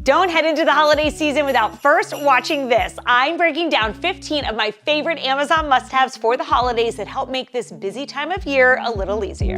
Don't head into the holiday season without first watching this. I'm breaking down 15 of my favorite Amazon must-haves for the holidays that help make this busy time of year a little easier.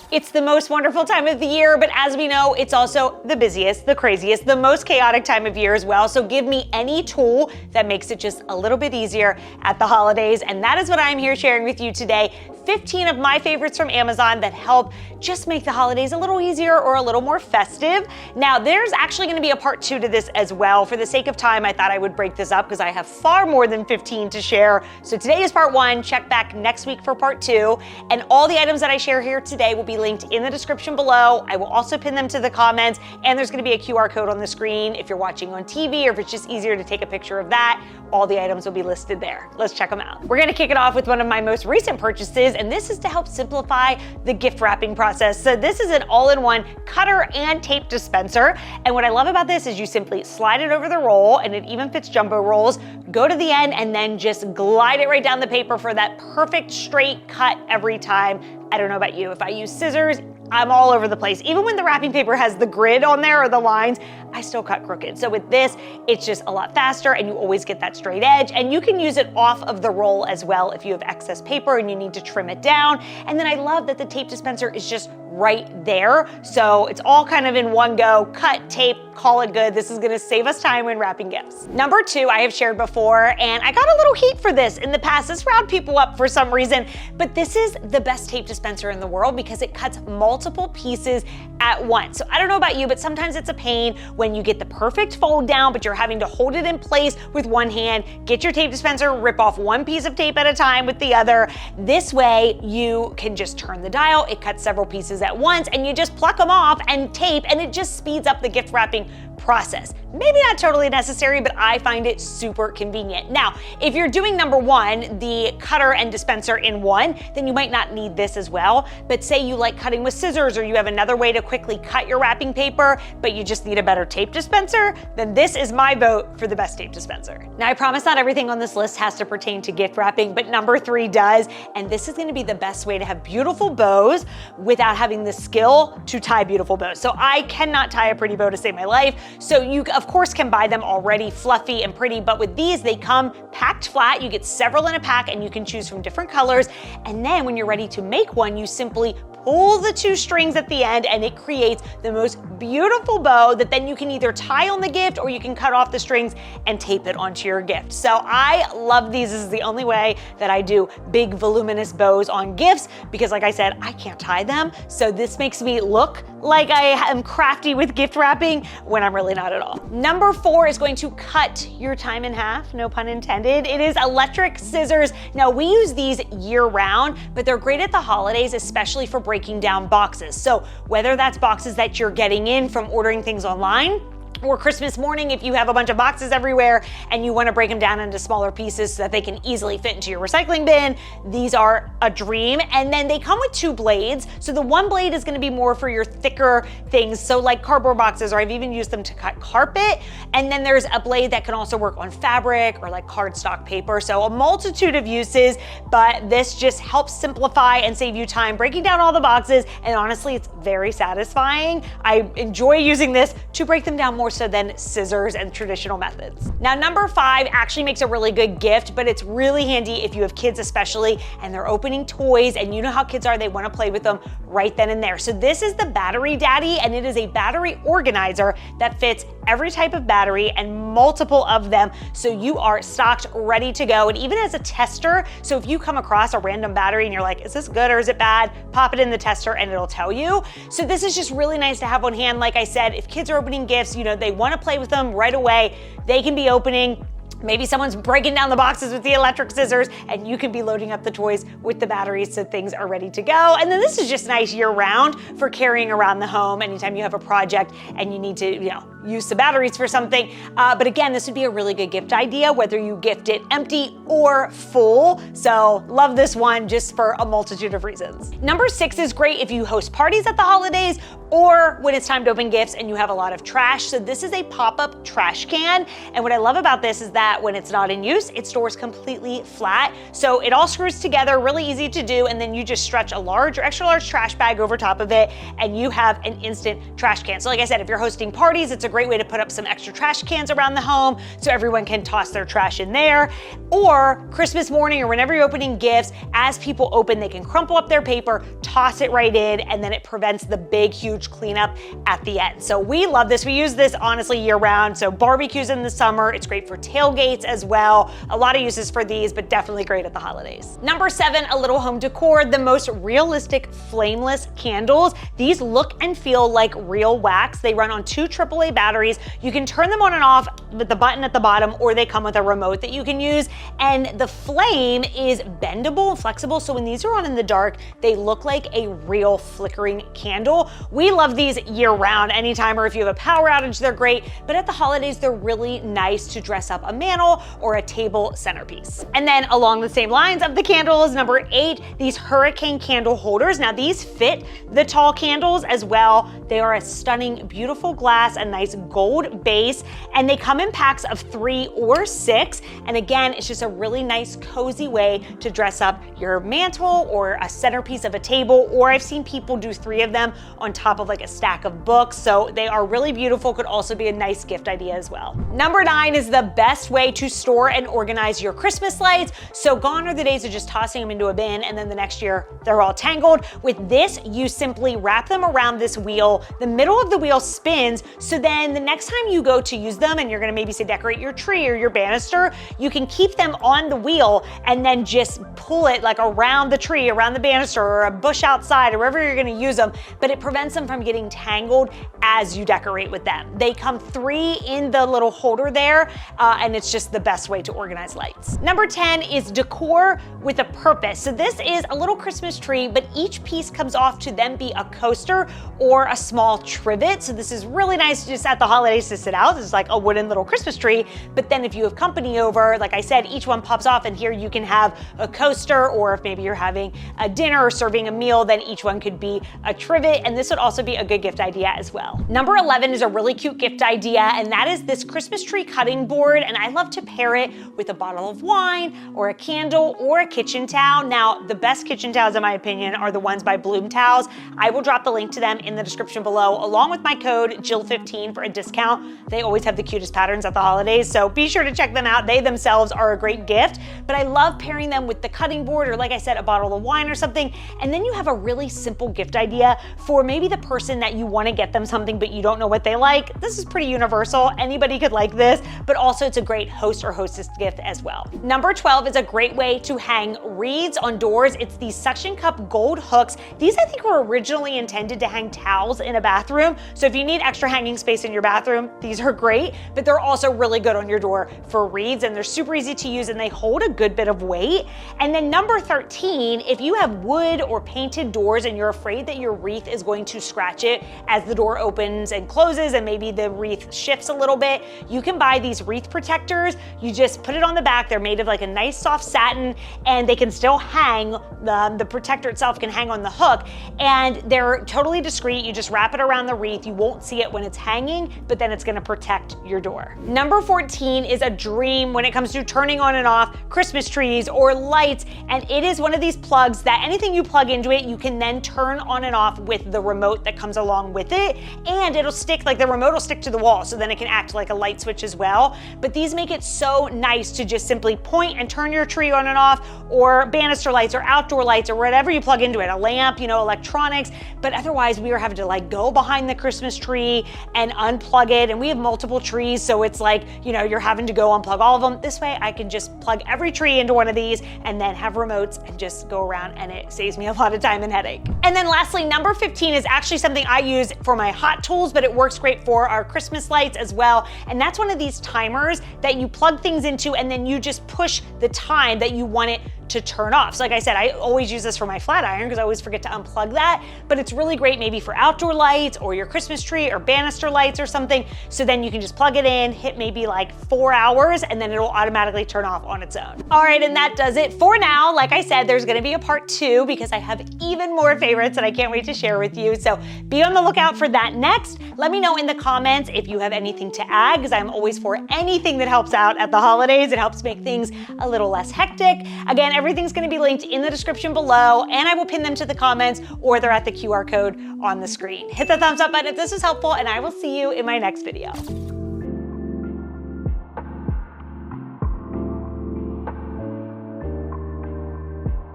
It's the most wonderful time of the year, but as we know, it's also the busiest, the craziest, the most chaotic time of year as well. So give me any tool that makes it just a little bit easier at the holidays. And that is what I'm here sharing with you today. 15 of my favorites from Amazon that help just make the holidays a little easier or a little more festive. Now, there's actually going to be a part 2 to this as well. For the sake of time, I thought I would break this up because I have far more than 15 to share. So today is part 1. Check back next week for part 2. And all the items that I share here today will be linked in the description below. I will also pin them to the comments, and there's going to be a QR code on the screen if you're watching on TV, or if it's just easier to take a picture of that. All the items will be listed there. Let's check them out. We're going to kick it off with one of my most recent purchases, and this is to help simplify the gift wrapping process. So this is an all-in-one cutter and tape dispenser, and what I love about this is you simply slide it over the roll, and it even fits jumbo rolls. Go to the end and then just glide it right down the paper for that perfect straight cut every time. I don't know about you, if I use scissors, I'm all over the place. Even when the wrapping paper has the grid on there or the lines, I still cut crooked. So with this, it's just a lot faster and you always get that straight edge, and you can use it off of the roll as well if you have excess paper and you need to trim it down. And then I love that the tape dispenser is just right there. So it's all kind of in one go, cut, tape, call it good. This is gonna save us time when wrapping gifts. Number 2, I have shared before, and I got a little heat for this in the past. This riled people up for some reason, but this is the best tape dispenser in the world because it cuts multiple pieces at once. So I don't know about you, but sometimes it's a pain when you get the perfect fold down, but you're having to hold it in place with one hand, get your tape dispenser, rip off one piece of tape at a time with the other. This way you can just turn the dial, it cuts several pieces at once, and you just pluck them off and tape, and it just speeds up the gift wrapping process. Maybe not totally necessary, but I find it super convenient. Now, if you're doing number 1, the cutter and dispenser in one, then you might not need this as well. But say you like cutting with scissors, or you have another way to quickly cut your wrapping paper, but you just need a better tape dispenser, then this is my vote for the best tape dispenser. Now, I promise not everything on this list has to pertain to gift wrapping, but number 3 does, and this is gonna be the best way to have beautiful bows without having the skill to tie beautiful bows. So I cannot tie a pretty bow to save my life. So you, of course, can buy them already fluffy and pretty, but with these, they come packed flat. You get several in a pack, and you can choose from different colors. And then when you're ready to make one, you simply pull the 2 strings at the end, and it creates the most beautiful bow that then you can either tie on the gift, or you can cut off the strings and tape it onto your gift. So I love these. This is the only way that I do big voluminous bows on gifts, because like I said, I can't tie them. So this makes me look like I am crafty with gift wrapping when I'm really not at all. Number 4 is going to cut your time in half, no pun intended. It is electric scissors. Now, we use these year round, but they're great at the holidays, especially for breaking down boxes. So whether that's boxes that you're getting in from ordering things online, or Christmas morning, if you have a bunch of boxes everywhere and you want to break them down into smaller pieces so that they can easily fit into your recycling bin, these are a dream. And then they come with 2 blades. So the one blade is going to be more for your thicker things, so like cardboard boxes, or I've even used them to cut carpet. And then there's a blade that can also work on fabric or like cardstock paper. So a multitude of uses, but this just helps simplify and save you time breaking down all the boxes. And honestly, it's very satisfying. I enjoy using this to break them down more so than scissors and traditional methods. Now, number 5 actually makes a really good gift, but it's really handy if you have kids especially, and they're opening toys, and you know how kids are, they want to play with them right then and there. So this is the Battery Daddy, and it is a battery organizer that fits every type of battery and multiple of them. So you are stocked, ready to go. And even as a tester, so if you come across a random battery and you're like, is this good or is it bad? Pop it in the tester and it'll tell you. So this is just really nice to have on hand. Like I said, if kids are opening gifts, you know, they want to play with them right away, they can be opening. Maybe someone's breaking down the boxes with the electric scissors, and you can be loading up the toys with the batteries so things are ready to go. And then this is just nice year round for carrying around the home anytime you have a project and you need to, use some batteries for something. But again, this would be a really good gift idea, whether you gift it empty or full. So love this one just for a multitude of reasons. Number 6 is great if you host parties at the holidays or when it's time to open gifts and you have a lot of trash. So this is a pop-up trash can. And what I love about this is that when it's not in use, it stores completely flat. So it all screws together, really easy to do. And then you just stretch a large or extra large trash bag over top of it and you have an instant trash can. So like I said, if you're hosting parties, it's a great way to put up some extra trash cans around the home so everyone can toss their trash in there. Or Christmas morning or whenever you're opening gifts, as people open, they can crumple up their paper, toss it right in, and then it prevents the big, huge cleanup at the end. So we love this. We use this honestly year round. So barbecues in the summer, it's great for tailgates as well. A lot of uses for these, but definitely great at the holidays. Number 7, a little home decor, the most realistic flameless candles. These look and feel like real wax. They run on 2 AAA batteries. You can turn them on and off with the button at the bottom, or they come with a remote that you can use. And the flame is bendable and flexible. So when these are on in the dark, they look like a real flickering candle. We love these year round, anytime, or if you have a power outage, they're great. But at the holidays, they're really nice to dress up a mantle or a table centerpiece. And then along the same lines of the candles, number 8, these hurricane candle holders. Now these fit the tall candles as well. They are a stunning, beautiful glass, a nice gold base, and they come in packs of 3 or 6. And again, it's just a really nice, cozy way to dress up your mantle or a centerpiece of a table, or I've seen people do 3 of them on top of like a stack of books. So they are really beautiful, could also be a nice gift idea as well. Number 9 is the best way to store and organize your Christmas lights. So gone are the days of just tossing them into a bin and then the next year they're all tangled. With this, you simply wrap them around this wheel. The middle of the wheel spins, so then the next time you go to use them and you're gonna maybe say decorate your tree or your banister, you can keep them on the wheel and then just pull it like around the tree, around the banister or a bush outside or wherever you're gonna use them, but it prevents them from getting tangled as you decorate with them. They come 3 in the little holder there, and it's just the best way to organize lights. Number 10 is decor with a purpose. So this is a little Christmas tree, but each piece comes off to then be a coaster or a small trivet. So this is really nice just at the holidays to sit out. This is like a wooden little Christmas tree, but then if you have company over, like I said, each one pops off and here you can have a coaster, or if maybe you're having a dinner or serving a meal, then each one could be a trivet, and this would also be a good gift idea as well. Number 11 is a really cute gift idea, and that is this Christmas tree cutting board, and I love to pair it with a bottle of wine or a candle or a kitchen towel. Now, the best kitchen towels, in my opinion, are the ones by Bloom Towels. I will drop the link to them in the description below, along with my code Jill15 for a discount. They always have the cutest patterns at the holidays, so be sure to check them out. They themselves are a great gift, but I love pairing them with the cutting board, or like I said, a bottle of wine or something, and then you have a really simple gift idea for maybe the person that you want to get them something but you don't know what they like. This is pretty universal. Anybody could like this, but also it's a great host or hostess gift as well. Number 12 is a great way to hang wreaths on doors. It's these suction cup gold hooks. These I think were originally intended to hang towels in a bathroom. So if you need extra hanging space in your bathroom, these are great, but they're also really good on your door for wreaths, and they're super easy to use and they hold a good bit of weight. And then number 13, if you have wood or painted doors and you're afraid that your wreath is going to scratch it as the door opens and closes and maybe the wreath shifts a little bit, you can buy these wreath protectors. You just put it on the back. They're made of like a nice soft satin, and they can still hang, the protector itself can hang on the hook, and they're totally discreet. You just wrap it around the wreath. You won't see it when it's hanging, but then it's gonna protect your door. Number 14 is a dream when it comes to turning on and off Christmas trees or lights, and it is one of these plugs that anything you plug into it, you can then turn on and off with the remote that comes along with it, and it'll stick, like the remote will stick to the wall, so then it can act like a light switch as well. But these make it so nice to just simply point and turn your tree on and off, or banister lights or outdoor lights or whatever you plug into it, a lamp, you know, electronics. But otherwise we are having to like go behind the Christmas tree and unplug it, and we have multiple trees, so it's like, you know, you're having to go unplug all of them. This way I can just plug every tree into one of these and then have remotes and just go around, and it saves me a lot of time and headache. And then lastly, number 15 is actually something I use for my hot tools, but it works great for our Christmas lights as well. And that's one of these timers that you plug things into, and then you just push the time that you want it to turn off. So like I said, I always use this for my flat iron because I always forget to unplug that, but it's really great maybe for outdoor lights or your Christmas tree or banister lights or something. So then you can just plug it in, hit maybe like 4 hours, and then it'll automatically turn off on its own. All right, and that does it for now. Like I said, there's gonna be a part 2 because I have even more favorites that I can't wait to share with you. So be on the lookout for that next. Let me know in the comments if you have anything to add, because I'm always for anything that helps out at the holidays. It helps make things a little less hectic. Again, everything's gonna be linked in the description below, and I will pin them to the comments, or they're at the QR code on the screen. Hit the thumbs up button if this was helpful, and I will see you in my next video.